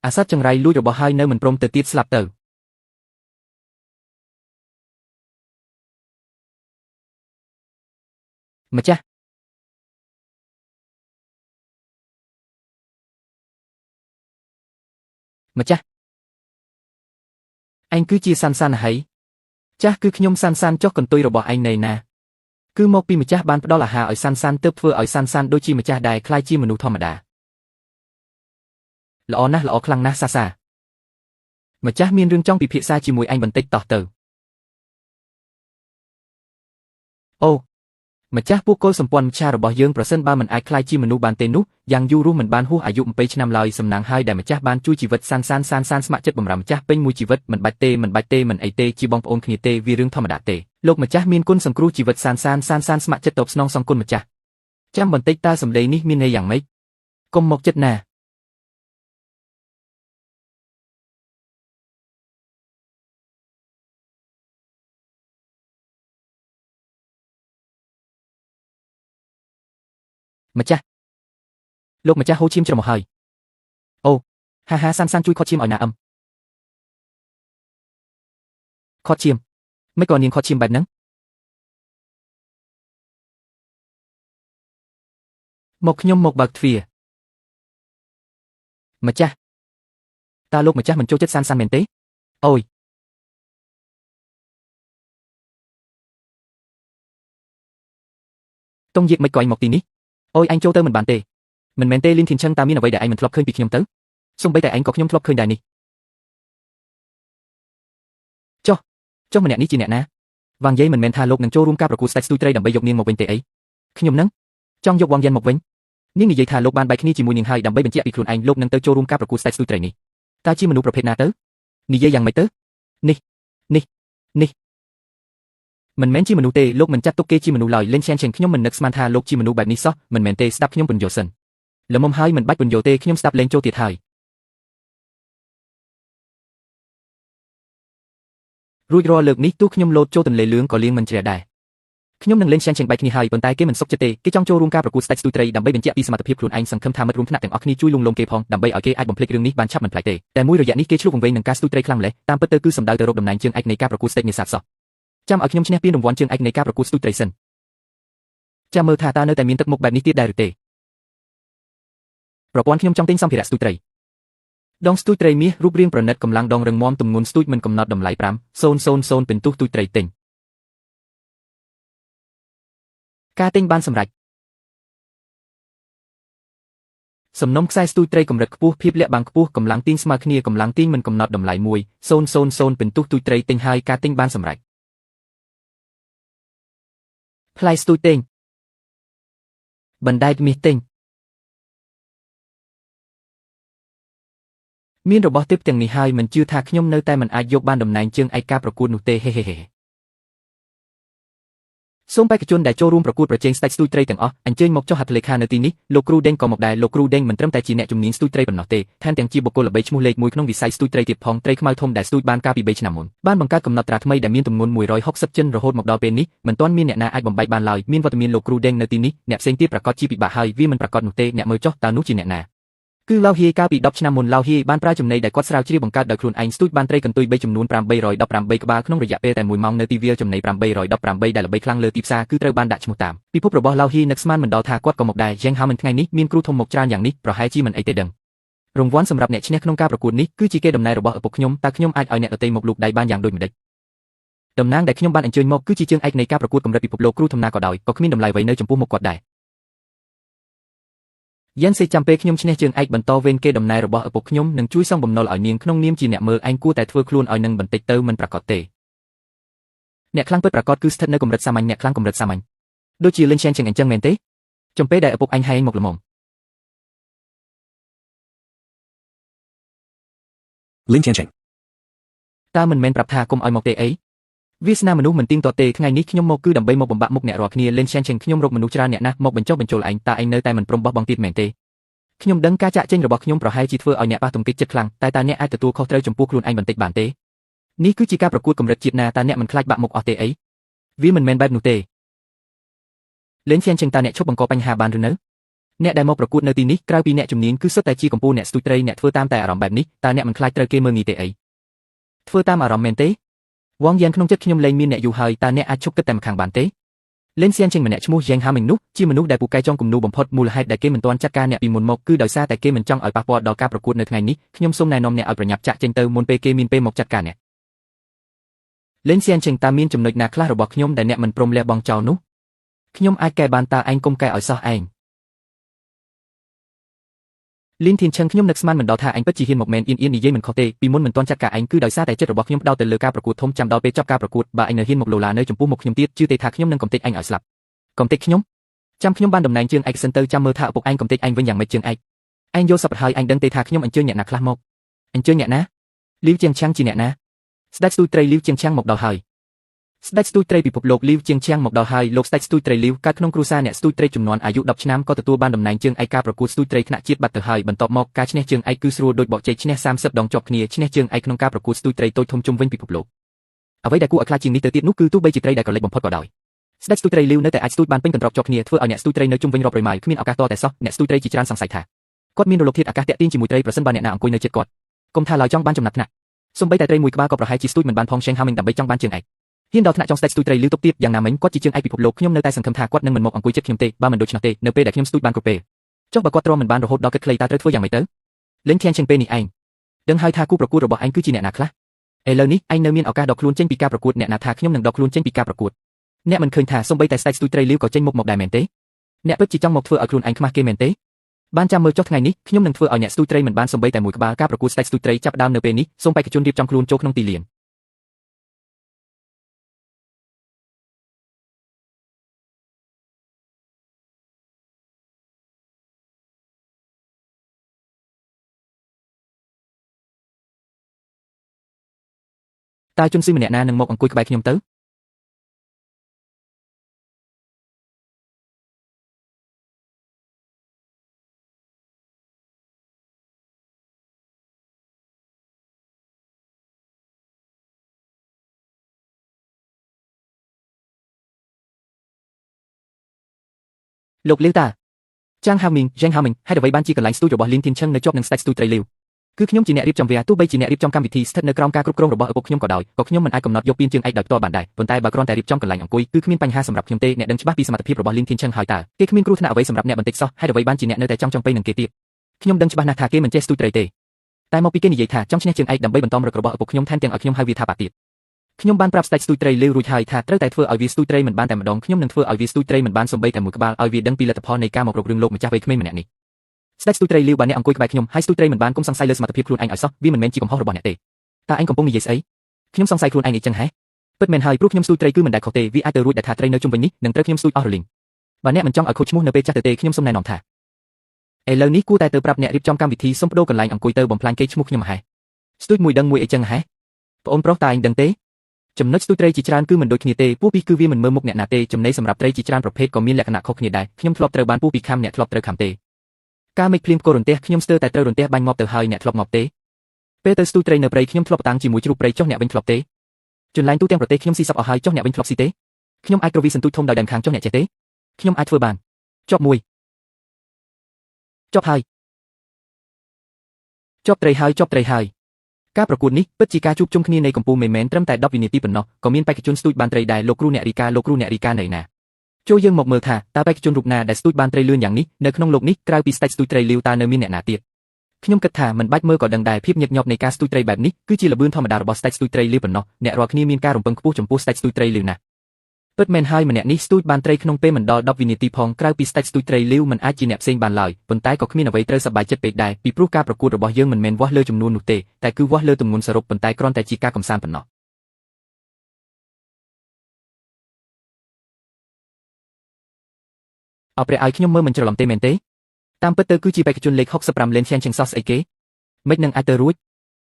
អាសត្វចង្រៃលួចរបស់ហើយនៅមិនព្រមទៅទៀតស្លាប់ទៅម្ចាស់ម្ចាស់ឯងគឺជាសាន់សាន់ហើយចាស់គឺខ្ញុំសាន់សាន់ចុះកន្ទុយរបស់ឯងនៅណាគឺមកពីម្ចាស់បានផ្ដល់អាហារឲ្យសាន់សាន់ទើបធ្វើឲ្យសាន់សាន់ដូចជាម្ចាស់ដែលខ្លាយជាមនុស្សធម្មតាល្អណាស់ល្អខ្លាំងណាស់សាសាម្ចាស់មានរឿងចង់ពិភាក្សាជាមួយឯងបន្តិចតោះទៅអូម្ចាស់ពួកកុលសម្ព័ន្ធមច្ឆារបស់យើងប្រសិនបើមិនអាចខ្លាយជាមនុស្សបានទេនោះយ៉ាងយូររស់មិនបានហួសអាយុ20ឆ្នាំឡើយសំណាងហើយដែលម្ចាស់បានជួយជីវិតសាន់សាន់ស្ម័គ្រចិត្តបម្រើម្ចាស់ពេញមួយជីវិតមិនបាច់ទេមិនអីទេជាបងប្អូនគ្នាទេវារឿងធម្មតាទេលោកម្ចាស់មានគុណសង្គ្រោះជីវិតសាន់សាន់ស្ម័គ្រចិត្តតបស្នងសងគុណម្ចាស់ចាំបន្តិចតើសម្លេងនេះមានន័យយ៉ាងម៉េចកុំមកចិត្តណាម្ចាស់លោកម្ចាស់ហូរឈាមច្រមុះហើយអូហាហាសាន់សាន់ជួយខត់ឈាមឲ្យណាខត់ឈាមមិនក៏នាងខត់ឈាមបែបហ្នឹងមកខ្ញុំមកបើកទ្វារម្ចាស់តើលោកម្ចាស់មិនចូលចិត្តសាន់សាន់មែនទេអូយតុងយាកមិនក៏ឯងមកទីនេះអូយឯងចូលទៅមិនបានទេមិនមែនទេលីនធីនឆឹងតើមានអ្វីដែលឯងមិនធ្លាប់ឃើញពីខ្ញុំទៅសូម្បីតែឯងក៏ខ្ញុំធ្លាប់ឃើញដែរនេះចុះម្នាក់នេះជាអ្នកណាវ៉ាងយាយមិនមែនថាលោកនឹងចូលរួមការប្រកួតស្ដេចស្ទួយត្រីដើម្បីយកនាងមកវិញទេអីខ្ញុំនឹងចង់យកវ៉ាងយ៉ានមកវិញនាងនិយាយថាលោកបានបែកគ្នាជាមួយនាងហើយដើម្បីបញ្ជាក់ពីខ្លួនឯងលោកនឹងទៅចូលរួមការប្រកួតស្ដេចស្ទួយត្រីនេះតើជាមនុស្សប្រភេទណាទៅនិយាយយ៉ាងម៉េចទៅនេះមិនមែនជាមនុស្សទេលោកមិនចាត់ទុកគេជាមនុស្សឡើយលេងឆេនខ្ញុំមិននឹកស្មានថាលោកជាមនុស្សបែបនេះសោះមិនមែនទេស្ដាប់ខ្ញុំពន្យល់សិនល្មមហើយមិនបាច់ពន្យល់ទេខ្ញុំស្ដាប់លេងចូលទៀតហើយរួចរាល់លើកនេះទោះខ្ញុំលោតចូលទន្លេលឿងក៏លៀងមិនជ្រះដែរខ្ញុំនឹងលេងឆេនបែកគ្នាហើយប៉ុន្តែគេមិនសុខចិត្តទេគេចង់ចូលរួមការប្រកួតស្ដេចស្ទួយត្រីដើម្បីបញ្ជាក់ពីសមត្ថភាពខ្លួនឯងសង្ឃឹមថាមិត្តរួមថ្នាក់ទាំងអស់គ្នាជួយលួងលោមគេផងដើម្បីឲ្យគេអាចបំភ្លេចរឿងនេះបានឆាប់មិនប្លែកទេតែមួយរយៈនេះគេឆ្លុះវង្វេងនឹងការស្ទួយត្រីខ្លាំងម្ល៉េះតាមពិតទៅគឺសំដៅទៅរកតំណែងជើងឯកនៃការប្រកួតស្ដេចនេសាទសោះចាំឲ្យខ្ញុំឈ្នះពានរង្វាន់ជើងឯកនៃការប្រកួតស្ទួយត្រីសិនចាំមើលថាតើនៅតែមានទឹកមុខបែបនេះទៀតដែរឬទេប្រព័ន្ធខ្ញុំចង់ទិញសម្ភារៈស្ទួយត្រីដងស្ទួយត្រីមាសរូបរាងប្រណិតកម្លាំងដងរឹងមាំទម្ងន់ស្ទួយមិនកំណត់តម្លៃ5,000ពិន្ទុស្ទួយត្រីទិញការទិញបានសម្រេចសំណុំខ្សែស្ទួយត្រីកម្រិតខ្ពស់ភាពលាក់បាំងខ្ពស់កម្លាំងទាញស្មើគ្នាកម្លាំងទាញមិនកំណត់តម្លៃ1,000ពិន្ទុស្ទួយត្រីទិញហើយការទិញបានសម្រេចផ្លែស្ទួយទិញបណ្ដែតមាសទិញមានរបស់ទេពទាំងនេះហើយមិនជឿថាខ្ញុំនៅតែមិនអាចយកបានតំណែងជើងឯកការប្រកួតនោះទេហេសូមបេក្ខជនដែលចូលរួមប្រកួតប្រជែងស្ដេចស្ទួយត្រីទាំងអស់អញ្ជើញមកចុះហត្ថលេខានៅទីនេះលោកគ្រូដេងក៏មកដែរលោកគ្រូដេងមិនត្រឹមតែជាអ្នកជំនាញស្ទួយត្រីប៉ុណ្ណោះទេថែមទាំងជាបុគ្គលល្បីឈ្មោះលេខ1ក្នុងវិស័យស្ទួយត្រីទៀតផងត្រីខ្មៅធំដែលស្ទួយបានកាលពី3ឆ្នាំមុនបានបង្កើតកំណត់ត្រាថ្មីដែលមានទម្ងន់160ចិនរហូតមកដល់ពេលនេះមិនទាន់មានអ្នកណាអាចបំបែកបានឡើយមានវត្តមានលោកគ្រូដេងនៅទីនេះអ្នកផ្សេងទៀតប្រកាសជាពិបាកហើយវាមិនប្រកាសនោះទេអ្នកមើលចុះតើនោះជាអ្នកណាគឺឡៅហៀកាលពី10ឆ្នាំមុនឡៅហៀបានប្រើចំណីដែលគាត់ស្រាវជ្រាវបង្កើតដោយខ្លួនឯងស្ទូចបានត្រីកន្ទុយ3ចំនួន818ក្បាលក្នុងរយៈពេលតែ1ម៉ោងនៅទីវាលចំណី818ដែលល្បីខ្លាំងលើទីផ្សារគឺត្រូវបានដាក់ឈ្មោះតាមពិភពរបស់ឡៅហៀនឹកស្មានមិនដល់ថាគាត់ក៏មកដែរយ៉ាងហៅមិនថ្ងៃនេះមានគ្រូធំមកច្រើនយ៉ាងនេះប្រហែលជាមិនអីទេដឹងរង្វាន់សម្រាប់អ្នកឈ្នះក្នុងការប្រកួតនេះគឺជាកេរដំណែលរបស់ឪពុកខ្ញុំតើខ្ញុំអាចឲ្យអ្នកដទៃមកលូកដៃបានយ៉ាងដូចម្តេចតំណាងដែលខ្ញុំបានអញ្ជើញមកគឺជាជើងឯកនៃការប្រកួតកម្រិតពិភពលោកគ្រូធំណាក៏ដោយក៏គ្មានតម្លៃអ្វីនៅចំពោះមុខគាត់ដែរយ៉ាងសេចាំពេលខ្ញុំឈ្នះជើងឯកបន្តវេនកេរដំណែលរបស់ឪពុកខ្ញុំនឹងជួយសងបំណុលឲ្យនាងក្នុងនាមជាអ្នកមើលឯងគួរតែធ្វើខ្លួនឲ្យនឹងបន្តិចទៅមិនប្រកបទេអ្នកខ្លាំងពិតប្រាកដគឺស្ថិតនៅកម្រិតសាមញ្ញអ្នកខ្លាំងកម្រិតសាមញ្ញដូចជាលេងឆេនចឹងអញ្ចឹងមែនទេចំពេលដែលឪពុកអញហែងមកល្មមលេងឆេនតើមិនមែនប្រាប់ថាកុំឲ្យមកទេអីវាសនាមនុស្សមិនទៀងទាត់ទេថ្ងៃនេះខ្ញុំមកគឺដើម្បីមកបំបាក់មុខអ្នករាល់គ្នាលេងឆេនខ្ញុំរកមនុស្សច្រើនអ្នកណាស់មកបញ្ចុះបញ្ចូលឯងតើឯងនៅតែមិនព្រមបោះបង់ទៀតមែនទេខ្ញុំដឹងការចាក់ចេញរបស់ខ្ញុំប្រហែលជាធ្វើឲ្យអ្នកប៉ះទង្គិចចិត្តខ្លាំងតែតើអ្នកអាចទទួលខុសត្រូវចំពោះខ្លួនឯងបន្តិចបានទេនេះគឺជាការប្រកួតកម្រិតជាតិណាតើអ្នកមិនខ្លាចបាក់មុខអស់ទេអីវាមិនមែនបែបនោះទេលេងឆេនតើអ្នកឈប់បង្កបញ្ហាបានឬនៅ អ្នកដែលមកប្រកួតនៅទីនេះក្រៅពីអ្នកជំនាញគឺសុទ្ធតែជាកម្ពុជាអ្នកស្ទូចត្រីអ្នកធ្វើតាមតែអារម្មណ៍បែបនេះតើអ្នកមិនខ្លាចត្រូវគេមើលងាយទេអីធ្វើតាមអារម្មណ៍មែនទេវងយ៉ាងក្នុងចិត្តខ្ញុំលែងមានអ្នកយូរហើយតើអ្នកអាចឈប់គិតតែម្ខាងបានទេលេនសៀនចេញម្នាក់ឈ្មោះយ៉ាងហាមិញនោះជាមនុស្សដែលពូកែចង់គំនូបំផុតមូលហេតុដែលគេមិនទាន់ចាត់ការអ្នកពីមុនមកគឺដោយសារតែគេមិនចង់ឲ្យប៉ះពាល់ដល់ការប្រកួតនៅថ្ងៃនេះខ្ញុំសូមណែនាំអ្នកឲ្យប្រញាប់ចាក់ចេញទៅមុនពេលគេមានពេលមកចាត់ការអ្នកលេនសៀនចេញតើមានចំណុចណាខ្លះរបស់ខ្ញុំដែលអ្នកមិនព្រមលះបង់ចោលនោះខ្ញុំអាចកែបានតើឯងកុំកែឲ្យសោះឯងលីនធីនឈឹងខ្ញុំនឹកស្មានមិនដល់ថាអញពិតជាហ៊ានមកមែនអ៊ីននិយាយមិនខុសទេពីមុនមិនទាន់ចាត់ការឯងគឺដោយសារតែចិត្តរបស់ខ្ញុំផ្ដោតទៅលើការប្រកួតធំចាំដល់ពេលចប់ការប្រកួតបើឯងនៅហ៊ានមកលោឡានៅចំពោះមុខខ្ញុំទៀតជឿទេថាខ្ញុំនឹងកំទេចឯងឲ្យស្លាប់កំទេចខ្ញុំចាំខ្ញុំបានតំណែងជើងឯកសិនទៅចាំមើលថាឪពុកឯងកំទេចឯងវិញយ៉ាងម៉េចជើងឯកឯងយល់សប្តិហើយឯងដឹងទេថាខ្ញុំអញ្ជើញអ្នកណាខ្លះមកអញ្ជើញអ្នកណាលីវជាងឆាំងជាអ្នកណាស្ដេចស្ទូចត្រីលីវជាងឆាំងមកដល់ហើយស្ដេចស្ទូចត្រីពិភពលោកលីវជាងឆាំងមកដល់ហើយលោកស្ដេចស្ទូចត្រីលីវកើតក្នុងគ្រួសារអ្នកស្ទូចត្រីចំនួនអាយុ10ឆ្នាំក៏ទទួលបានតំណែងជើងឯកការប្រកួតស្ទូចត្រីថ្នាក់ជាតិបាត់ទៅហើយបន្ទាប់មកការឈ្នះជើងឯកគឺស្រួលដូចបកជ័យឈ្នះ30ដងជាប់គ្នាឈ្នះជើងឯកក្នុងការប្រកួតស្ទូចត្រីតូចធំជុំវិញពិភពលោកអ្វីដែលគួរឲ្យខ្លាចជាងនេះទៅទៀតនោះគឺទោះបីជាត្រីដែលក្រឡេកបំផុតក៏ដោយស្ដេចស្ទូចត្រីលីវនៅតែអាចស្ទូចបានពេញកន្ត្រកជាប់គ្នាធ្វើឲ្យអ្នកស្ទូចត្រីនៅជុំវិញរាប់រយម៉ាយគ្មានឱកាសតតែសោះអ្នកស្ទូចត្រីជាច្រើនសង្ស័យថាគាត់មានរលកធាតុអាកាសតាក់ទាញជាមួយត្រីប្រសិនបើអ្នកណាអង្គុយនៅជិតគាត់កុំថាឡើយចង់បានចំណាត់ថ្នាក់សូម្បីតែត្រីមួយក្បាលក៏ប្រហែលជាស្ទូចមិនបានផង Sheng Hamming ដើម្បីចង់បានជើងឯកហ៊ានដល់ថ្នាក់ចង់ស្ដេចស្ទូចត្រីលីវទុកទៀតយ៉ាងណាមិញគាត់ជាជើងឯកពិភពលោកខ្ញុំនៅតែសង្ឃឹមថាគាត់នឹងមិនមកអង្គុយជិតខ្ញុំទេបើមិនដូច្នោះទេនៅពេលដែលខ្ញុំស្ទូចបានគ្រប់ពេលចុះបើគាត់ទ្រាំមិនបានរហូតដល់គិតខ្លីតើត្រូវធ្វើយ៉ាងម៉េចទៅលេងធានចេញពេលនេះឯងដឹងហើយថាគូប្រកួតរបស់ឯងគឺជាអ្នកណាខ្លះឥឡូវនេះឯងនៅមានឱកាសដកខ្លួនចេញពីការប្រកួតអ្នកណាថាខ្ញុំនឹងដកខ្លួនចេញពីការប្រកួតអ្នកមិនឃើញថាសូម្បីតែស្ដេចស្ទូចត្រីលីវក៏ចេញមុខមកដែរមែនទេអ្នកពិតជាចង់មកធ្វើឲ្យខ្លួនឯងខ្មាស់គេមែនទេបានចាំមើលចុះថ្ងៃនេះខ្ញុំនឹងធ្វើឲ្យអ្នកស្ទូចត្រីមិនបានសូម្បីតែមួយក្បាលការប្រកួតស្ដេចស្ទូចត្រីចាប់ដើមនៅពេលនេះសូមបេក្ខជនរៀបចំខ្លួនចូលក្នុងទីលានតើជនស៊ីម្នាក់ណានឹងមកអង្គុយក្បែរខ្ញុំទៅលោកលាវតាចាងហាមីងហ្សេងហាមីងហេតុអ្វីបានជាកន្លែងស្ទូចរបស់លីនធីនឈឹងនៅជាប់នឹងស្ដេចស្ទូចត្រីលីវគឺខ្ញុំជាអ្នករៀបចំវាទោះបីជាអ្នករៀបចំកម្មវិធីស្ថិតនៅក្រោមការគ្រប់គ្រងរបស់ឪពុកខ្ញុំក៏ដោយក៏ខ្ញុំមិនអាចកំណត់យកពានជើងឯកដោយផ្ទាល់បានដែរប៉ុន្តែបើគ្រាន់តែរៀបចំកន្លែងអង្គុយគឺគ្មានបញ្ហាសម្រាប់ខ្ញុំទេអ្នកដឹងច្បាស់ពីសមត្ថភាពរបស់លីនធីនឈឹងហើយតើគេគ្មានគ្រោះថ្នាក់អ្វីសម្រាប់អ្នកបន្តិចសោះហេតុអ្វីបានជាអ្នកនៅតែចង់ចង់ពេញនឹងគេទៀតខ្ញុំដឹងច្បាស់ណាស់ថាគេមិនចេះស្ទូចត្រីទេតែមកពីគេនិយាយថាចង់ឈ្នះជើងឯកដើម្បីបន្តមរករបស់ឪពុកខ្ញុំថែមទាំងឲ្យខ្ញុំហៅវាថាបាក់ទៀតខ្ញុំបានប្រាប់ស្ដេចស្ទូចត្រីលីវរួចហើយថាត្រូវតែធ្វើឲ្យវាស្ទូចត្រីមិនបានតែម្ដងខ្ញុំនឹងធ្វើឲ្យវាស្ទូចត្រីមិនបានសូម្បីតែមួយក្បាលឲ្យវាដឹងពីលទ្ធផលនៃការមករករឿងលោកម្ចាស់វ័យក្មេងម្នាក់នេះស្ដេចស្ទូចត្រីលីវបានអ្នកអង្គុយក្បែរខ្ញុំហើយស្ទូចត្រីមិនបានគុំសង្ស័យលើសមត្ថភាពខ្លួនឯងឲ្យសោះវាមិនមែនជាកំហុសរបស់អ្នកទេតើឯងកំពុងនិយាយស្អីខ្ញុំសង្ស័យខ្លួនឯងអីចឹងហ៎ពិតមែនហើយព្រោះខ្ញុំស្ទូចត្រីគឺមិនដែលខុសទេវាអាចទៅរួចដែលថាត្រីនៅជុំវិញនេះនឹងត្រូវខ្ញុំស្ទូចអស់រលីងបើអ្នកមិនចង់ឲ្យខូចឈ្មោះនៅពេលចាស់ទៅទេខ្ញុំសូមណែនាំថាឥឡូវនេះគួរតែទៅប្រាប់អ្នករៀបចំកម្មវិធីសុំបដូរកន្លែងអង្គុយទៅបំផ្លាញកេរ្តិ៍ឈ្មោះខ្ញុំហ៎ស្ទូចមួយដឹងមួយអីចឹងហ៎បងប្រុសតើឯងដឹងទេចំណុចស្ទូចត្រីជាច្រើនគឺមិនដូចគ្នាទេពូពីគឺវាមិនមើលមុខអ្នកណាទេចំណីសម្រាប់ត្រីជាច្រើនប្រភេទក៏មានលក្ខណៈខុសគ្នាដែរខ្ញុំធ្លាប់ត្រូវបានពូពីខំអ្នកធ្លាប់ត្រូវខំទេការមេឃភ្លៀងកូររន្ទះខ្ញុំស្ទើរតែត្រូវរន្ទះបាញ់ងាប់ទៅហើយអ្នកធ្លាប់ងាប់ទេពេលទៅស្ទូចត្រីនៅព្រៃខ្ញុំធ្លាប់តាំងជាមួយជ្រូកព្រៃចុះអ្នកវិញធ្លាប់ទេចន្លែងទូទាំងប្រទេសខ្ញុំស៊ីសពអស់ហើយចុះអ្នកវិញធ្លាប់ស៊ីទេខ្ញុំអាចក្រវីសន្ទូចធំដោយដើមខាងចុះអ្នកចេះទេខ្ញុំអាចធ្វើបានជាប់មួយជាប់ហើយជាប់ត្រីហើយការប្រកួតនេះពិតជាការជួបជុំគ្នានៃកម្ពុជាមិនមែនត្រឹមតែ10វិនាទីប៉ុណ្ណោះក៏មានបេក្ខជនស្ទូចបានត្រីដែរលោកគ្រូអ្នករីកានៅណាចូលយើងមកមើលថាតើបេក្ខជនរូបណាដែលស្ទូចបានត្រីលឿនយ៉ាងនេះនៅក្នុងលោកនេះក្រៅពីស្ដេចស្ទូចត្រីលីវតើនៅមានអ្នកណាទៀតខ្ញុំគិតថាមិនបាច់មើលក៏ដឹងដែរភាពញឹកញាប់នៃការស្ទូចត្រីបែបនេះគឺជាល្បឿនធម្មតារបស់ស្ដេចស្ទូចត្រីលីវប៉ុណ្ណោះអ្នករាល់គ្នាមានការរំពឹងខ្ពស់ចំពោះស្ដេចស្ទូចត្រីលីវណាស់ពិតមែនហើយម្នាក់នេះស្ទូចបានត្រីក្នុងពេលមិនដល់10វិនាទីផងក្រៅពីស្ដេចស្ទូចត្រីលីវមិនអាចជាអ្នកផ្សេងបានឡើយប៉ុន្តែក៏គ្មានអ្វីត្រូវសប្បាយចិត្តពេកដែរពីព្រោះការប្រកួតរបស់យើងមិនមែនវាស់លើចំនួននោះទេតែគឺវាស់លើទម្ងន់សរុបប៉ុន្តែគ្រាន់តែជាការកម្សាន្តប៉ុណ្ណោះអោព្រះឲ្យខ្ញុំមើលមិនច្រឡំទេមែនទេតាមពិតទៅគឺជាបេក្ខជនលេខ65លេនឈែនឈឹងសោះស្អីគេមិននឹងអាចទៅរួច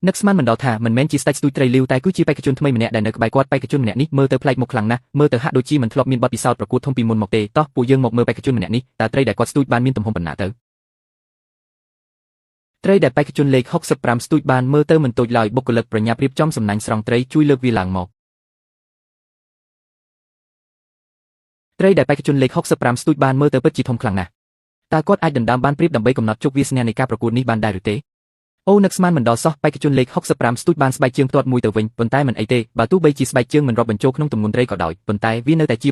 នឹកស្មានមិនដល់ថាមិនមែនជាស្ដេចស្ទូចត្រីលីវតែគឺជាបេក្ខជនថ្មីម្នាក់ដែលនៅក្បែរគាត់បេក្ខជនម្នាក់នេះមើលទៅប្លែកមុខខ្លាំងណាស់មើលទៅហាក់ដូចជាមិនធ្លាប់មានបទពិសោធន៍ប្រកួតធំពីមុនមកទេតោះពួកយើងមកមើលបេក្ខជនម្នាក់នេះតើត្រីដែលគាត់ស្ទូចបានមានទំហំប៉ុណ្ណាទៅត្រីដែលបេក្ខជនលេខ65ស្ទូចបានមើលទៅមិនតូចឡើយបុគ្គលិកប្រញាប់រៀបចំសំណាញ់ស្រង់ត្រីជួយលើកវាឡើងមកត្រីដែលបេក្ខជនលេខ65ស្ទូចបានមើលទៅពិតជាធំខ្លាំងណាស់ តើគាត់អាចដណ្ដើមបានព្រៀបដើម្បីកំណត់ជោគវាសនានៃការប្រកួតនេះបានដែរឬទេអូនឹកស្មានមិនដល់សោះបេក្ខជនលេខ65ស្ទូចបានស្បែកជើងផ្ទាត់មួយទៅវិញប៉ុន្តែមិនអីទេបើទោះបីជាស្បែកជើងមិនរាប់បញ្ចូលក្នុងទម្ងន់ត្រីក៏ដោយប៉ុន្តែវានៅតែជា